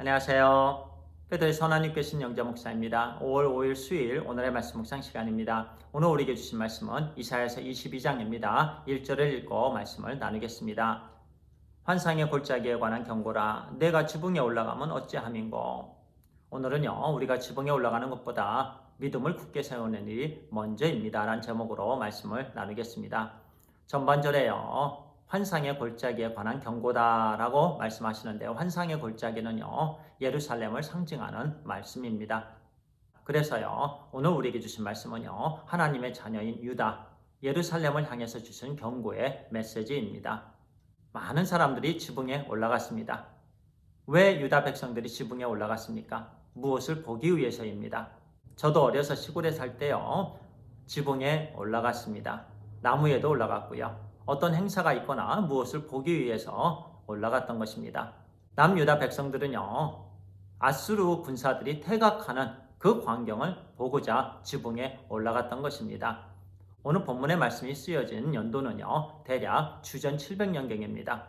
안녕하세요. 베드로의 선하나님 께신 영자 목사입니다. 5월 5일 수요일 오늘의 말씀 묵상 시간입니다. 오늘 우리에게 주신 말씀은 이사야서 22장입니다. 1절을 읽고 말씀을 나누겠습니다. 환상의 골짜기에 관한 경고라. 내가 지붕에 올라가면 어찌함인고. 오늘은요, 우리가 지붕에 올라가는 것보다 믿음을 굳게 세우는 일이 먼저입니다. 라는 제목으로 말씀을 나누겠습니다. 전반절에요, 환상의 골짜기에 관한 경고다라고 말씀하시는데요. 환상의 골짜기는요, 예루살렘을 상징하는 말씀입니다. 그래서요, 오늘 우리에게 주신 말씀은요, 하나님의 자녀인 유다, 예루살렘을 향해서 주신 경고의 메시지입니다. 많은 사람들이 지붕에 올라갔습니다. 왜 유다 백성들이 지붕에 올라갔습니까? 무엇을 보기 위해서입니다. 저도 어려서 시골에 살 때요, 지붕에 올라갔습니다. 나무에도 올라갔고요. 어떤 행사가 있거나 무엇을 보기 위해서 올라갔던 것입니다. 남유다 백성들은요, 아수르 군사들이 퇴각하는 그 광경을 보고자 지붕에 올라갔던 것입니다. 오늘 본문의 말씀이 쓰여진 연도는요, 대략 주전 700년경입니다.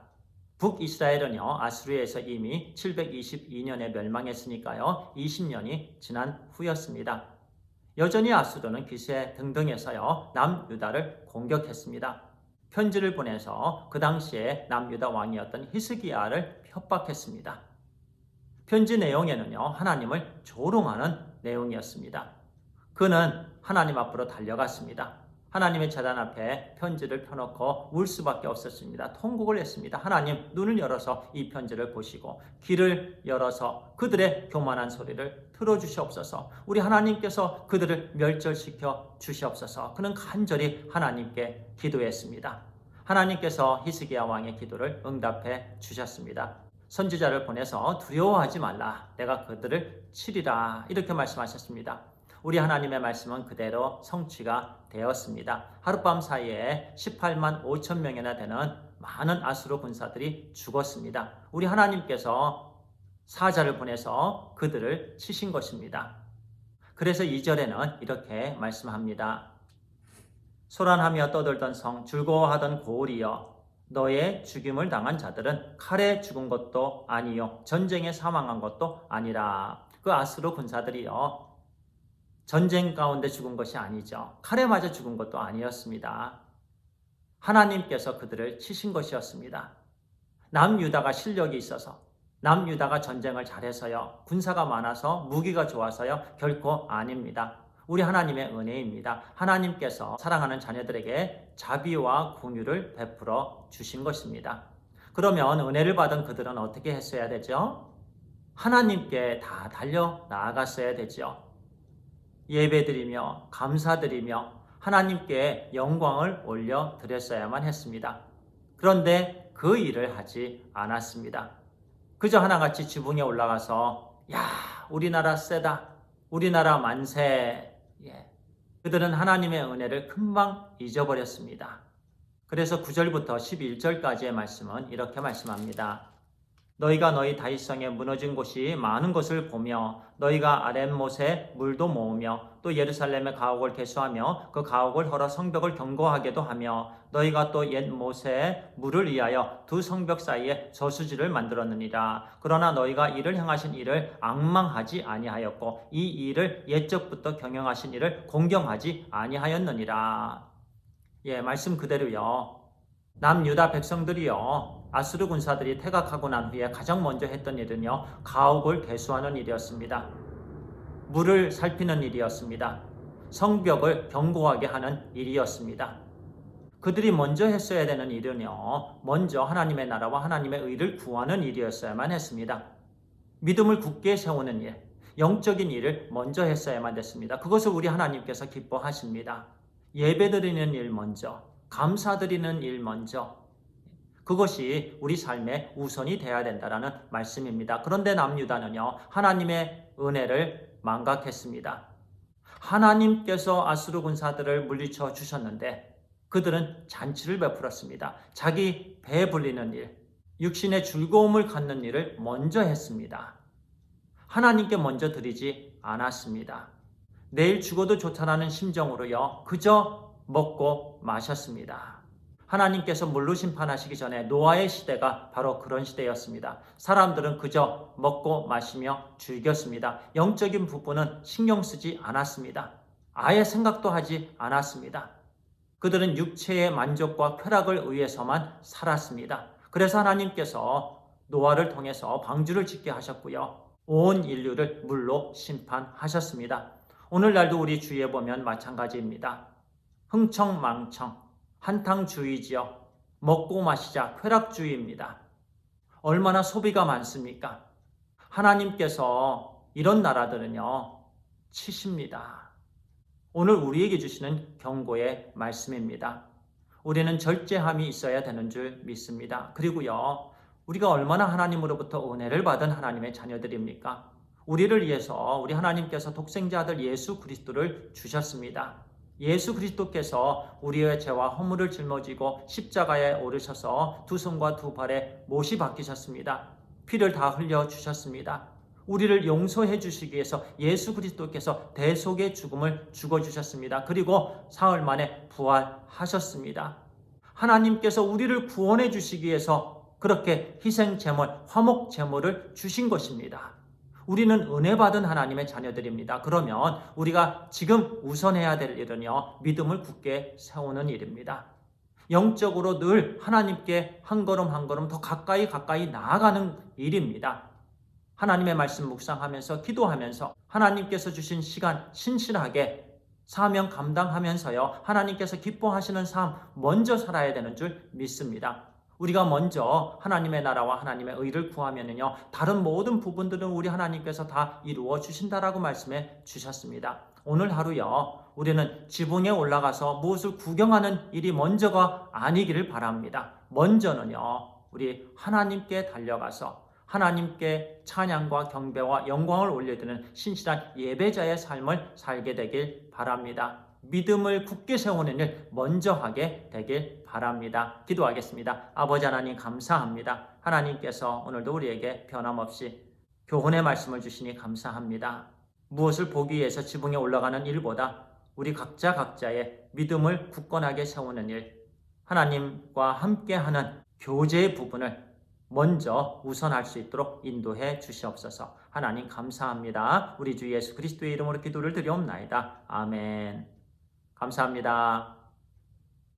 북이스라엘은요, 아수르에서 이미 722년에 멸망했으니까요, 20년이 지난 후였습니다. 여전히 아수르는 기세 등등해서요, 남유다를 공격했습니다. 편지를 보내서 그 당시에 남유다 왕이었던 히스기야를 협박했습니다. 편지 내용에는요, 하나님을 조롱하는 내용이었습니다. 그는 하나님 앞으로 달려갔습니다. 하나님의 제단 앞에 편지를 펴놓고 울 수밖에 없었습니다. 통곡을 했습니다. 하나님, 눈을 열어서 이 편지를 보시고 귀를 열어서 그들의 교만한 소리를 들어주시옵소서. 우리 하나님께서 그들을 멸절시켜 주시옵소서. 그는 간절히 하나님께 기도했습니다. 하나님께서 히스기야 왕의 기도를 응답해 주셨습니다. 선지자를 보내서 두려워하지 말라. 내가 그들을 치리라. 이렇게 말씀하셨습니다. 우리 하나님의 말씀은 그대로 성취가 되었습니다. 하룻밤 사이에 18만 5천 명이나 되는 많은 아수르 군사들이 죽었습니다. 우리 하나님께서 사자를 보내서 그들을 치신 것입니다. 그래서 2절에는 이렇게 말씀합니다. 소란하며 떠들던 성, 즐거워하던 고을이여, 너의 죽임을 당한 자들은 칼에 죽은 것도 아니요 전쟁에 사망한 것도 아니라. 그 아수르 군사들이요, 전쟁 가운데 죽은 것이 아니죠. 칼에 맞아 죽은 것도 아니었습니다. 하나님께서 그들을 치신 것이었습니다. 남유다가 실력이 있어서, 남유다가 전쟁을 잘해서요, 군사가 많아서, 무기가 좋아서요, 결코 아닙니다. 우리 하나님의 은혜입니다. 하나님께서 사랑하는 자녀들에게 자비와 긍휼을 베풀어 주신 것입니다. 그러면 은혜를 받은 그들은 어떻게 했어야 되죠? 하나님께 다 달려 나아갔어야 되죠. 예배드리며 감사드리며 하나님께 영광을 올려드렸어야만 했습니다. 그런데 그 일을 하지 않았습니다. 그저 하나같이 지붕에 올라가서 야, 우리나라 세다, 우리나라 만세. 그들은 하나님의 은혜를 금방 잊어버렸습니다. 그래서 9절부터 11절까지의 말씀은 이렇게 말씀합니다. 너희가 너희 다윗성에 무너진 곳이 많은 것을 보며 너희가 아랫못에 물도 모으며 또 예루살렘의 가옥을 개수하며 그 가옥을 헐어 성벽을 견고하게도 하며 너희가 또 옛 못에 물을 위하여 두 성벽 사이에 저수지를 만들었느니라. 그러나 너희가 이를 행하신 이를 앙망하지 아니하였고 이 일을 옛적부터 경영하신 이를 공경하지 아니하였느니라. 말씀 그대로요. 남유다 백성들이요, 아수르 군사들이 퇴각하고 난 후에 가장 먼저 했던 일은요, 가옥을 개수하는 일이었습니다. 물을 살피는 일이었습니다. 성벽을 견고하게 하는 일이었습니다. 그들이 먼저 했어야 되는 일은요, 먼저 하나님의 나라와 하나님의 의를 구하는 일이었어야만 했습니다. 믿음을 굳게 세우는 일, 영적인 일을 먼저 했어야만 됐습니다. 그것을 우리 하나님께서 기뻐하십니다. 예배드리는 일 먼저, 감사드리는 일 먼저, 그것이 우리 삶의 우선이 되어야 된다는 말씀입니다. 그런데 남유다는요, 하나님의 은혜를 망각했습니다. 하나님께서 아수르 군사들을 물리쳐 주셨는데 그들은 잔치를 베풀었습니다. 자기 배 불리는 일, 육신의 즐거움을 갖는 일을 먼저 했습니다. 하나님께 먼저 드리지 않았습니다. 내일 죽어도 좋다라는 심정으로요, 그저 먹고 마셨습니다. 하나님께서 물로 심판하시기 전에 노아의 시대가 바로 그런 시대였습니다. 사람들은 그저 먹고 마시며 즐겼습니다. 영적인 부분은 신경 쓰지 않았습니다. 아예 생각도 하지 않았습니다. 그들은 육체의 만족과 쾌락을 위해서만 살았습니다. 그래서 하나님께서 노아를 통해서 방주를 짓게 하셨고요. 온 인류를 물로 심판하셨습니다. 오늘날도 우리 주위에 보면 마찬가지입니다. 흥청망청, 한탕주의지요. 먹고 마시자 쾌락주의입니다. 얼마나 소비가 많습니까? 하나님께서 이런 나라들은요, 치십니다. 오늘 우리에게 주시는 경고의 말씀입니다. 우리는 절제함이 있어야 되는 줄 믿습니다. 그리고요, 우리가 얼마나 하나님으로부터 은혜를 받은 하나님의 자녀들입니까? 우리를 위해서 우리 하나님께서 독생자 아들 예수 그리스도를 주셨습니다. 예수 그리스도께서 우리의 죄와 허물을 짊어지고 십자가에 오르셔서 두 손과 두 발에 못이 박히셨습니다. 피를 다 흘려 주셨습니다. 우리를 용서해 주시기 위해서 예수 그리스도께서 대속의 죽음을 죽어주셨습니다. 그리고 사흘 만에 부활하셨습니다. 하나님께서 우리를 구원해 주시기 위해서 그렇게 희생 제물, 화목 제물을 주신 것입니다. 우리는 은혜 받은 하나님의 자녀들입니다. 그러면 우리가 지금 우선해야 될 일은요, 믿음을 굳게 세우는 일입니다. 영적으로 늘 하나님께 한 걸음 한 걸음 더 가까이 나아가는 일입니다. 하나님의 말씀 묵상하면서 기도하면서 하나님께서 주신 시간 신실하게 사명 감당하면서요, 하나님께서 기뻐하시는 삶 먼저 살아야 되는 줄 믿습니다. 우리가 먼저 하나님의 나라와 하나님의 의를 구하면은요, 다른 모든 부분들은 우리 하나님께서 다 이루어 주신다라고 말씀해 주셨습니다. 오늘 하루요, 우리는 지붕에 올라가서 무엇을 구경하는 일이 먼저가 아니기를 바랍니다. 먼저는요, 우리 하나님께 달려가서 하나님께 찬양과 경배와 영광을 올려드리는 신실한 예배자의 삶을 살게 되길 바랍니다. 믿음을 굳게 세우는 일 먼저 하게 되길 바랍니다. 기도하겠습니다. 아버지 하나님 감사합니다. 하나님께서 오늘도 우리에게 변함없이 교훈의 말씀을 주시니 감사합니다. 무엇을 보기 위해서 지붕에 올라가는 일보다 우리 각자의 믿음을 굳건하게 세우는 일, 하나님과 함께하는 교제의 부분을 먼저 우선할 수 있도록 인도해 주시옵소서. 하나님 감사합니다. 우리 주 예수 그리스도의 이름으로 기도를 드리옵나이다. 아멘. 감사합니다.